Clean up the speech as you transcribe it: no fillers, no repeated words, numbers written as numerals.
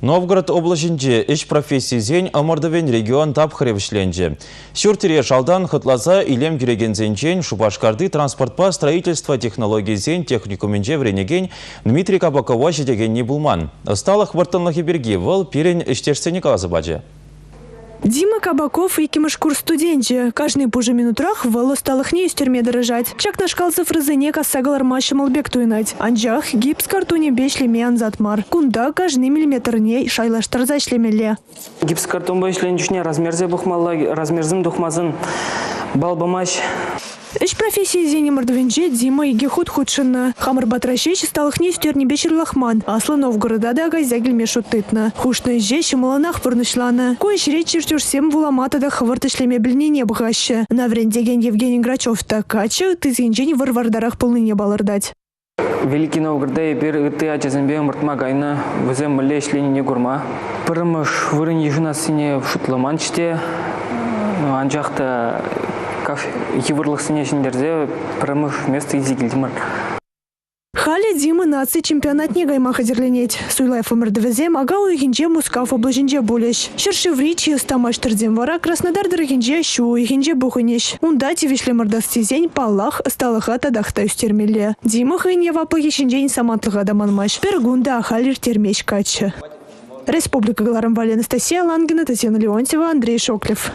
Новгород облачынче иш профессизен ымырдывен регион тапхыревшленже. Шүртіре шалдан хытласа илем керегензенчен Шупашкарды транспортпа строительство технологизен техникуменже вренеген Дмитрий Кабакова жетеген не булман. Сталых вартынлығы берге выл пирен іштешсені қалазы баджы. Дима Кабаков и курс студенче. Каждый пуже минутрах вало сталых не из тюрьме дорожать. Чак на шкалцы фразыне кассагалар маща малбек туинать. Анжах гипс картоне бешлеме анзатмар. Кунда каждый миллиметр ней шайлаштар зашлемеле. Гипс картон бешлен размерзе бухмалла, размерзым духмазын балбамаш. Иш профессии зене мордовенже Дима и гехут худшина. Хамар батращеч сталых не из тюрьме бешер лахман. Асла Новгорода да газягель мешут тытна. Хушна жеч маланах порнышлана. Коиш речь чертюш всем вуламата да хвартышлеме блине не бгаще. На врендеген Евгений Грачев такача ты зенжень в варвардарах полныне балардать. Великий Новгород и пер ты ачазембе мартмагайна везем малеш не гурма. Пырмыш вырын ежунасыне шутламанчте. Анжахта еврлых снежнерзе промыш место изигильдимар. Хали Дима нации чемпионат не гайма хадерленеть. Суйлайф умердвезем агау и гинже мускав облажинже булеш. Шерши в речи стамаш тердем вара Краснодар дорогинже щу и гинже буханеш. Ундати вишли мордастизень палах сталаха дахта стермеле. Дима хынья ваплаги шинжень самантлыга даманмаш. Пергунда ахалир термеч кача. Республика Галарамвали Анастасия Лангина, Татьяна Леонтьева, Андрей Шоклев.